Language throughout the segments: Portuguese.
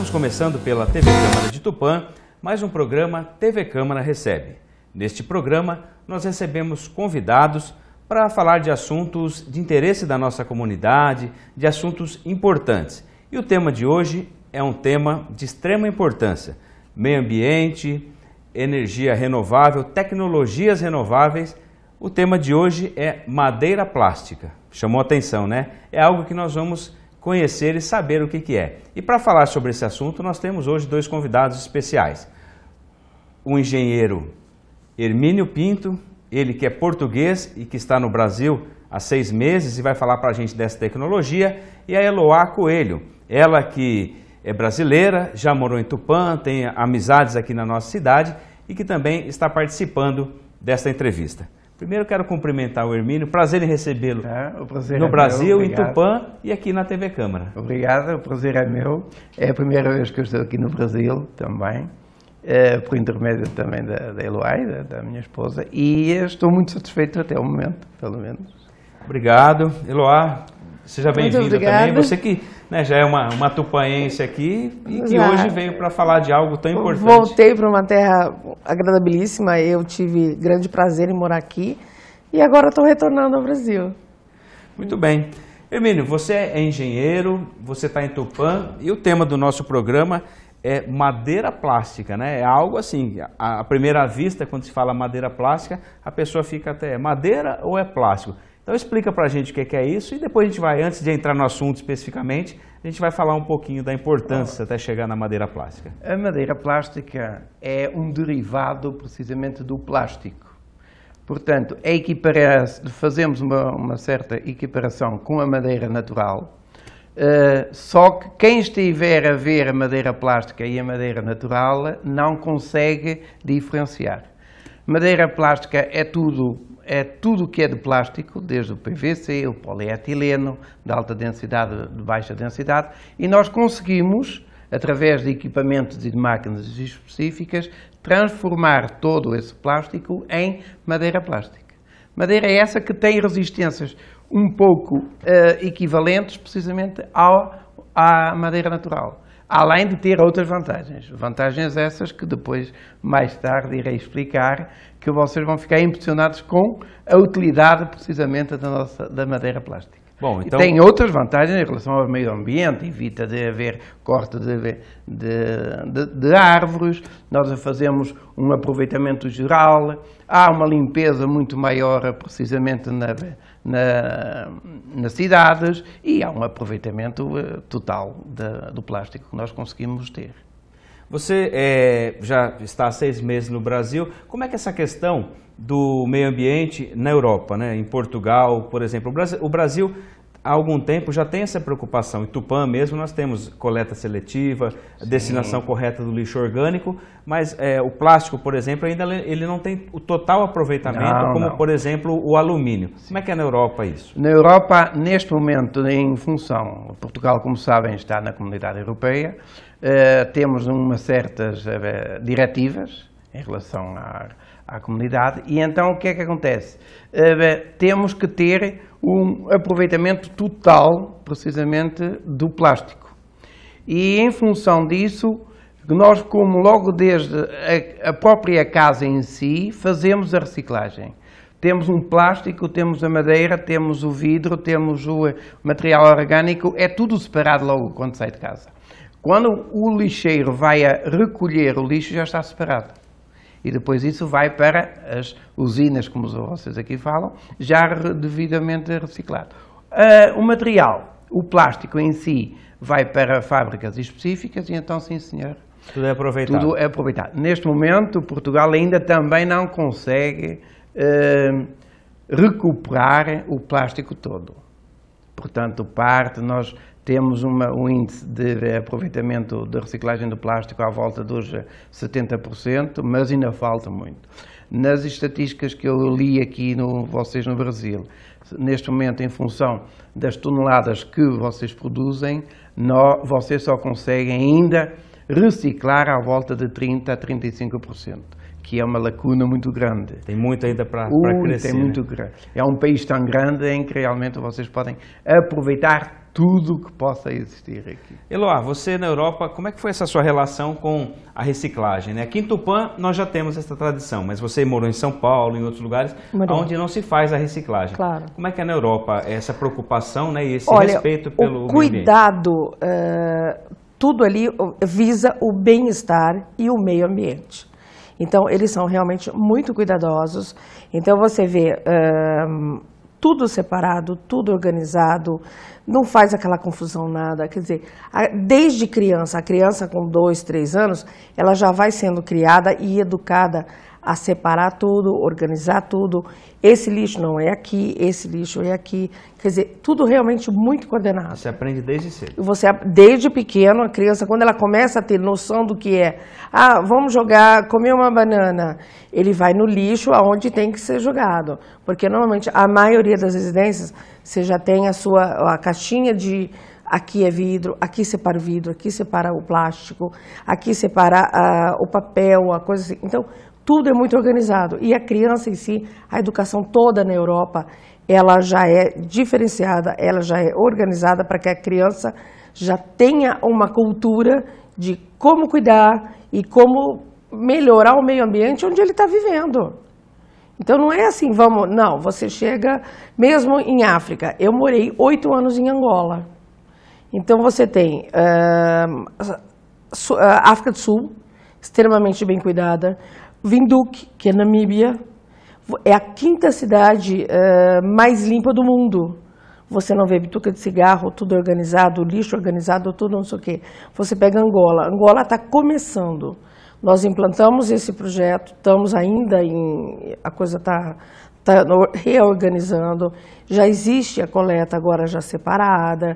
Estamos começando pela TV Câmara de Tupã, mais um programa TV Câmara Recebe. Neste programa, nós recebemos convidados para falar de assuntos de interesse da nossa comunidade, de assuntos importantes. E o tema de hoje é um tema de extrema importância: meio ambiente, energia renovável, tecnologias renováveis. O tema de hoje é madeira plástica. Chamou a atenção, né? É algo que nós vamos conhecer e saber o que é. E para falar sobre esse assunto, nós temos hoje dois convidados especiais. O engenheiro Hermínio Pinto, ele que é português e que está no Brasil há 6 meses e vai falar para a gente dessa tecnologia, e a Eloá Coelho, ela que é brasileira, já morou em Tupã, tem amizades aqui na nossa cidade e que também está participando desta entrevista. Primeiro quero cumprimentar o Hermínio, prazer em recebê-lo no Brasil, em Tupã e aqui na TV Câmara. Obrigado, o prazer é meu. É a primeira vez que eu estou aqui no Brasil também, por intermédio também da Eloá, da minha esposa, e estou muito satisfeito até o momento, pelo menos. Obrigado, Eloá. Seja bem-vinda também. Você que já é uma tupanhense aqui e que hoje veio para falar de algo tão importante. Voltei para uma terra agradabilíssima, eu tive grande prazer em morar aqui e agora estou retornando ao Brasil. Muito bem. Hermínio, você é engenheiro, você está em Tupã e o tema do nosso programa é madeira plástica, né? É algo assim, à primeira vista, quando se fala madeira plástica, a pessoa fica até, madeira ou é plástico? Então explica pra gente o que é isso e depois a gente vai, antes de entrar no assunto especificamente, a gente vai falar um pouquinho da importância até chegar na madeira plástica. A madeira plástica é um derivado precisamente do plástico. Portanto, fazemos uma certa equiparação com a madeira natural, só que quem estiver a ver a madeira plástica e a madeira natural não consegue diferenciar. Madeira plástica é tudo que é de plástico, desde o PVC, o polietileno, de alta densidade, de baixa densidade, e nós conseguimos, através de equipamentos e de máquinas específicas, transformar todo esse plástico em madeira plástica. Madeira é essa que tem resistências um pouco equivalentes precisamente à madeira natural, além de ter outras vantagens. Vantagens essas que depois, mais tarde, irei explicar, que vocês vão ficar impressionados com a utilidade precisamente da madeira plástica. Bom, então... E tem outras vantagens em relação ao meio ambiente, evita de haver corte de árvores, nós fazemos um aproveitamento geral, há uma limpeza muito maior precisamente nas cidades e há um aproveitamento total do plástico que nós conseguimos ter. Você já está há 6 meses no Brasil. Como é que é essa questão do meio ambiente na Europa, né? Em Portugal, por exemplo? O Brasil, há algum tempo, já tem essa preocupação. Em Tupã mesmo nós temos coleta seletiva, destinação correta do lixo orgânico, mas o plástico, por exemplo, ainda ele não tem o total aproveitamento, como, por exemplo, o alumínio. Como é que é na Europa isso? Na Europa, neste momento, em função, Portugal, como sabem, está na Comunidade Europeia, temos umas certas diretivas em relação à comunidade e então o que é que acontece? Temos que ter um aproveitamento total, precisamente, do plástico. E em função disso, nós, como logo desde a própria casa em si, fazemos a reciclagem. Temos um plástico, temos a madeira, temos o vidro, temos o material orgânico, é tudo separado logo quando sai de casa. Quando o lixeiro vai a recolher o lixo, já está separado. E depois isso vai para as usinas, como vocês aqui falam, já devidamente reciclado. O material, o plástico em si, vai para fábricas específicas e então, sim senhor, tudo é aproveitado. Tudo é aproveitado. Neste momento, Portugal ainda também não consegue recuperar o plástico todo. Portanto, nós temos um índice de aproveitamento de reciclagem do plástico à volta dos 70%, mas ainda falta muito. Nas estatísticas que eu li aqui vocês no Brasil, neste momento, em função das toneladas que vocês produzem, vocês só conseguem ainda reciclar à volta de 30% a 35%. Que é uma lacuna muito grande. Tem muito ainda para crescer. Tem muito grande. É um país tão grande em que realmente vocês podem aproveitar tudo que possa existir aqui. Eloá, você na Europa, como é que foi essa sua relação com a reciclagem, né? Aqui em Tupã nós já temos essa tradição, mas você morou em São Paulo, em outros lugares, onde não se faz a reciclagem. Claro. Como é que é na Europa essa preocupação, né, e esse Olha, respeito pelo o cuidado, tudo ali visa o bem-estar e o meio ambiente. Então, eles são realmente muito cuidadosos. Então, você vê tudo separado, tudo organizado, não faz aquela confusão nada. Quer dizer, desde criança, a criança com 2, 3 anos, ela já vai sendo criada e educada a separar tudo, organizar tudo. Esse lixo não é aqui, esse lixo é aqui. Quer dizer, tudo realmente muito coordenado. Você aprende desde cedo. Você, desde pequeno, a criança, quando ela começa a ter noção do que é, vamos comer uma banana, ele vai no lixo aonde tem que ser jogado. Porque, normalmente, a maioria das residências, você já tem a caixinha de... Aqui é vidro, aqui separa o vidro, aqui separa o plástico, aqui separa o papel, a coisa assim. Então, tudo é muito organizado. E a criança em si, a educação toda na Europa, ela já é diferenciada, ela já é organizada para que a criança já tenha uma cultura de como cuidar e como melhorar o meio ambiente onde ele está vivendo. Então não é assim, você chega, mesmo em África, eu morei 8 anos em Angola. Então você tem África do Sul, extremamente bem cuidada, Windhoek, que é Namíbia, é a 5ª cidade mais limpa do mundo. Você não vê bituca de cigarro, tudo organizado, lixo organizado, tudo não sei o quê. Você pega Angola. Angola está começando. Nós implantamos esse projeto, estamos ainda a coisa está reorganizando. Já existe a coleta agora já separada,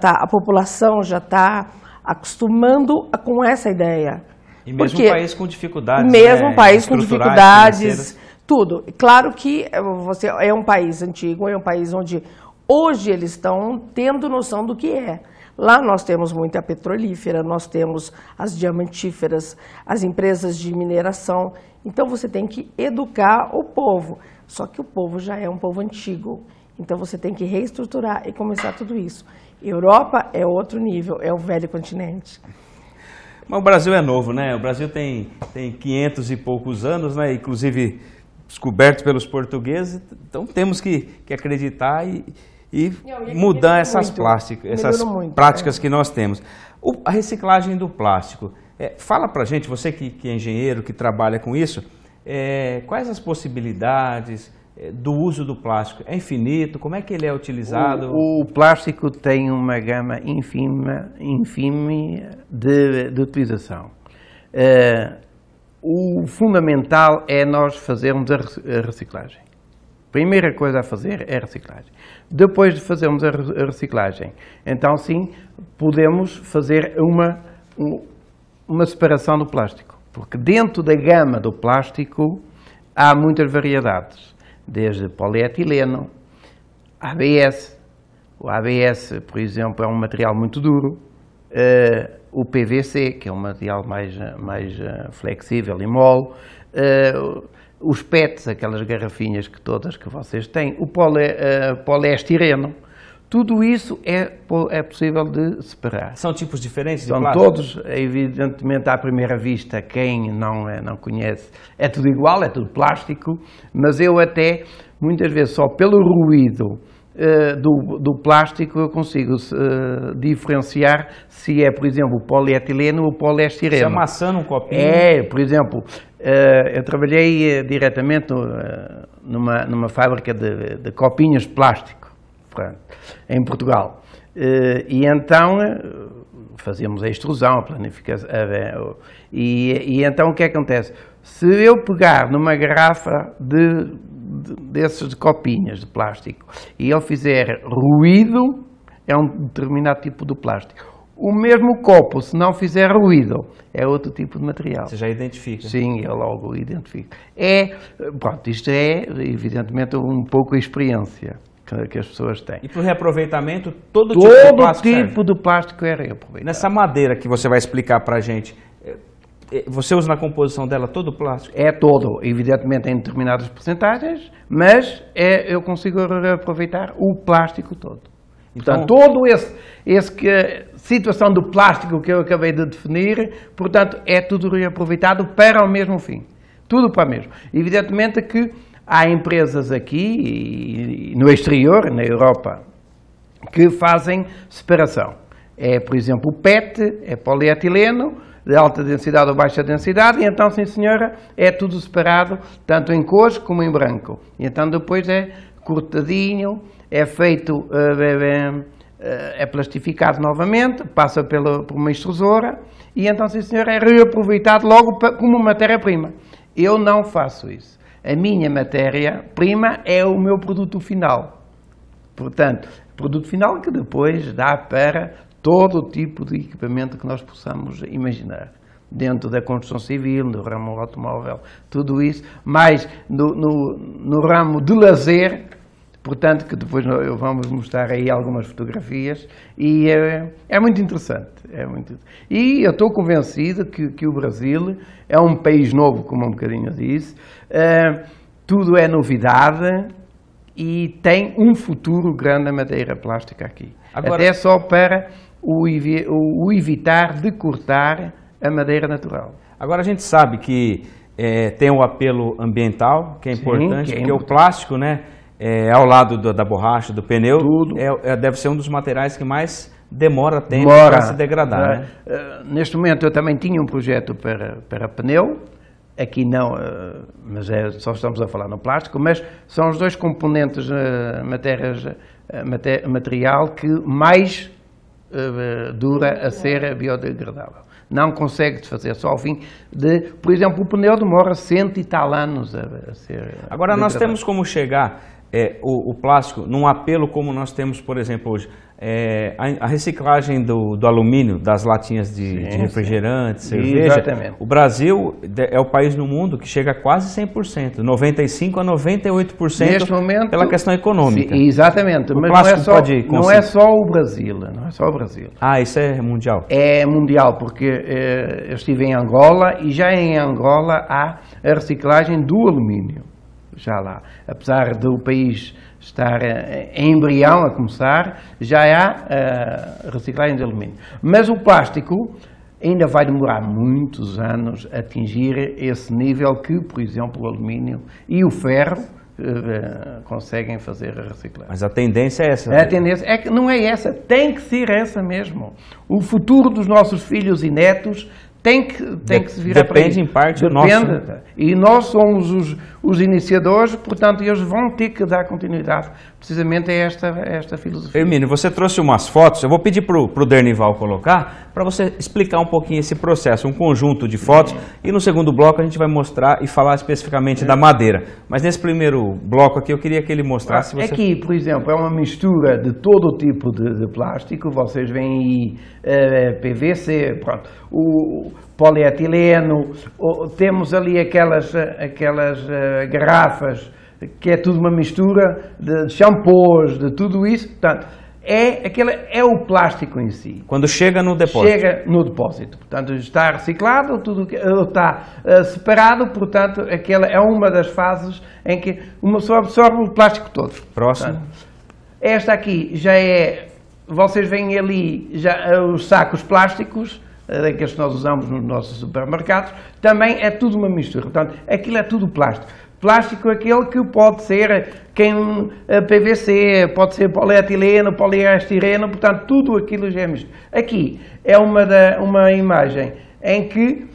a população já está acostumando com essa ideia. E mesmo um país com dificuldades, mesmo um país com dificuldades, financeiras. Tudo. Claro que você é um país antigo, é um país onde hoje eles estão tendo noção do que é. Lá nós temos muita petrolífera, nós temos as diamantíferas, as empresas de mineração. Então você tem que educar o povo. Só que o povo já é um povo antigo. Então você tem que reestruturar e começar tudo isso. Europa é outro nível, é o velho continente. Mas o Brasil é novo, né? O Brasil tem 500 e poucos anos, né? Inclusive descoberto pelos portugueses. Então temos que acreditar e mudar essas práticas que nós temos. A reciclagem do plástico. Fala pra gente, você que é engenheiro, que trabalha com isso, quais as possibilidades do uso do plástico? É infinito? Como é que ele é utilizado? O plástico tem uma gama ínfime de utilização. O fundamental é nós fazermos a reciclagem. A primeira coisa a fazer é a reciclagem. Depois de fazermos a reciclagem, então sim, podemos fazer uma separação do plástico. Porque dentro da gama do plástico há muitas variedades. Desde polietileno, ABS. O ABS, por exemplo, é um material muito duro. O PVC, que é um material mais flexível e mole. Os PETs, aquelas garrafinhas que vocês têm. O poliestireno. Tudo isso é possível de separar. São tipos diferentes de plástico? São todos, evidentemente, à primeira vista, quem não conhece, é tudo igual, é tudo plástico, mas eu até, muitas vezes, só pelo ruído do plástico, eu consigo diferenciar se é, por exemplo, o polietileno ou o poliestireno. Se amassando um copinho? Por exemplo, eu trabalhei diretamente numa fábrica de copinhos de plástico, em Portugal. E então fazíamos a extrusão, a planificação, e então o que acontece? Se eu pegar numa garrafa desses de copinhas de plástico e ele fizer ruído, é um determinado tipo de plástico. O mesmo copo, se não fizer ruído, é outro tipo de material. Você já identifica? Sim, eu logo identifico. Isto é, evidentemente, um pouco a experiência que as pessoas têm. E para o reaproveitamento, todo tipo de plástico é reaproveitado. Nessa madeira que você vai explicar para a gente, você usa na composição dela todo o plástico? É todo, evidentemente em determinadas porcentagens, mas eu consigo reaproveitar o plástico todo. Portanto, todo situação do plástico que eu acabei de definir, portanto, é tudo reaproveitado para o mesmo fim. Tudo para o mesmo. Evidentemente que há empresas aqui e no exterior, na Europa, que fazem separação. É, por exemplo, o PET, é polietileno, de alta densidade ou baixa densidade, e então, sim senhora, é tudo separado, tanto em cores como em branco. E então depois é cortadinho, é feito, é plastificado novamente, passa por uma extrusora, e então, sim senhora, é reaproveitado logo como matéria-prima. Eu não faço isso. A minha matéria-prima é o meu produto final. Portanto, produto final que depois dá para todo o tipo de equipamento que nós possamos imaginar. Dentro da construção civil, no ramo automóvel, tudo isso. Mas no ramo de lazer, portanto, que depois vamos mostrar aí algumas fotografias, e é muito interessante. E eu estou convencido que o Brasil é um país novo, como um bocadinho disse, tudo é novidade e tem um futuro grande na madeira plástica aqui. Agora, até só para o evitar de cortar a madeira natural. Agora a gente sabe que tem o apelo ambiental, que é importante, porque o plástico, né, ao lado da borracha, do pneu, deve ser um dos materiais que mais demora tempo para se degradar. Né? Neste momento eu também tinha um projeto para pneu, aqui não, mas só estamos a falar no plástico, mas são os dois componentes material que mais dura a ser biodegradável. Não consegue fazer só ao fim de, por exemplo, o pneu demora 100 e tal anos a ser. Agora nós temos como chegar o plástico num apelo como nós temos, por exemplo, hoje, a reciclagem do alumínio, das latinhas de refrigerante, cerveja. Exatamente. O Brasil é o país no mundo que chega a quase 100%, 95% a 98% neste momento, pela questão econômica. Sim, exatamente, mas não é só o Brasil, não é só o Brasil. Ah, isso é mundial? É mundial, porque eu estive em Angola e já em Angola há a reciclagem do alumínio. Já lá, apesar do país estar em embrião a começar, já há reciclagem de alumínio. Mas o plástico ainda vai demorar muitos anos a atingir esse nível que, por exemplo, o alumínio e o ferro conseguem fazer a reciclagem. Mas a tendência é essa? A tendência é que não é essa, tem que ser essa mesmo. O futuro dos nossos filhos e netos tem que se virar para isso. Depende em parte do nosso. E nós somos os iniciadores, portanto, eles vão ter que dar continuidade precisamente a esta filosofia. Hermínio, você trouxe umas fotos, eu vou pedir para o Dernival colocar, para você explicar um pouquinho esse processo, um conjunto de fotos, e no segundo bloco a gente vai mostrar e falar especificamente da madeira. Mas nesse primeiro bloco aqui eu queria que ele mostrasse... Aqui, por exemplo, é uma mistura de todo o tipo de plástico, vocês veem aí PVC, pronto, o polietileno, temos ali aquelas garrafas que é tudo uma mistura de shampoos, de tudo isso, portanto, é o plástico em si. Quando chega no depósito? Chega no depósito, portanto está reciclado, tudo está separado, portanto aquela é uma das fases em que uma pessoa absorve o plástico todo. Próximo. Portanto, esta aqui já vocês veem ali já os sacos plásticos, daqueles que nós usamos nos nossos supermercados, também é tudo uma mistura, portanto aquilo é tudo plástico. Plástico aquele que pode ser PVC, pode ser polietileno, poliestireno, portanto tudo aquilo já é mistura. Aqui é uma imagem em que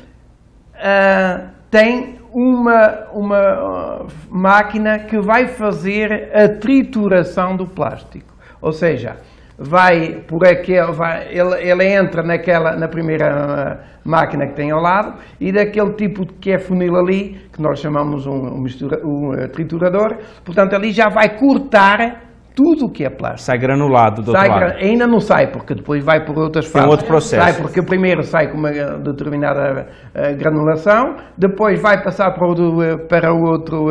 tem uma máquina que vai fazer a trituração do plástico, ou seja, vai por ele entra na primeira máquina que tem ao lado e daquele tipo que é funil ali, que nós chamamos um triturador, portanto ali já vai cortar tudo o que é plástico. Sai granulado do outro lado. Ainda não sai, porque depois vai por outras fases. Tem outro processo. Sai porque primeiro sai com uma determinada granulação, depois vai passar para o outro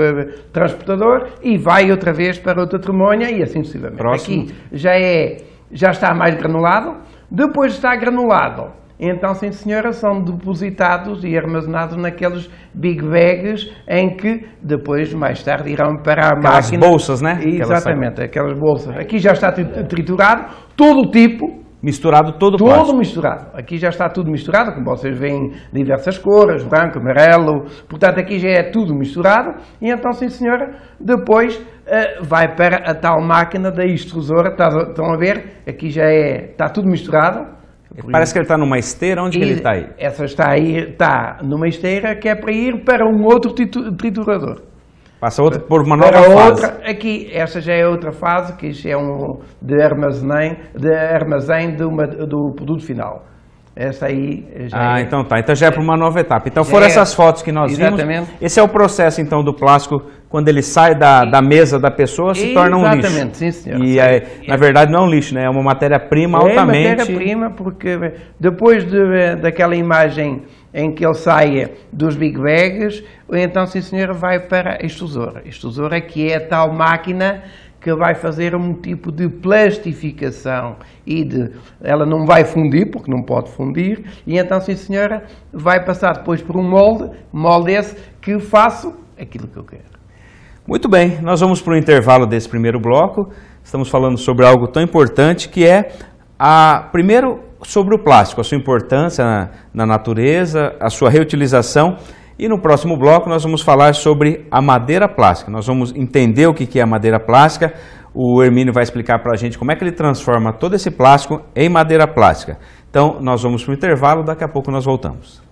transportador e vai outra vez para outra tremonha e assim sucessivamente. Próximo. Aqui já está mais granulado, depois está granulado, então, sim senhora, são depositados e armazenados naqueles big bags em que depois, mais tarde, irão para a Aquelas máquina. bolsas, né? Exatamente, aquelas bolsas. Aqui já está triturado, todo o tipo. Misturado todo o Tudo plástico. misturado. Aqui já está tudo misturado, como vocês veem, diversas cores, branco, amarelo. Portanto, aqui já é tudo misturado. E então, sim senhora, depois vai para a tal máquina da extrusora. Estão a ver? Aqui já está tudo misturado. Parece que ele está numa esteira. Onde que ele está aí? Essa está numa esteira que é para ir para um outro triturador. Passa por uma nova Para fase. outra, aqui, esta já é outra fase, que isto é de armazém do produto final. Esta aí já Então tá. Então já é para uma nova etapa. Então Já foram é. essas fotos que nós vimos. Exatamente. Esse é o processo, então, do plástico, quando ele sai da mesa da pessoa, se torna um lixo. Exatamente, sim senhor. E na verdade não é um lixo, né? É uma matéria-prima É altamente... matéria-prima, porque depois daquela imagem em que ele sai dos big bags, então, sim senhora, vai para a extrusora. A extrusora que é a tal máquina que vai fazer um tipo de plastificação ela não vai fundir, porque não pode fundir, e então, sim senhora, vai passar depois por um molde esse que faço aquilo que eu quero. Muito bem, nós vamos para o intervalo desse primeiro bloco. Estamos falando sobre algo tão importante que é, primeiro, sobre o plástico, a sua importância na natureza, a sua reutilização. E no próximo bloco nós vamos falar sobre a madeira plástica. Nós vamos entender o que é a madeira plástica. O Hermínio vai explicar para a gente como é que ele transforma todo esse plástico em madeira plástica. Então nós vamos para o intervalo, daqui a pouco nós voltamos.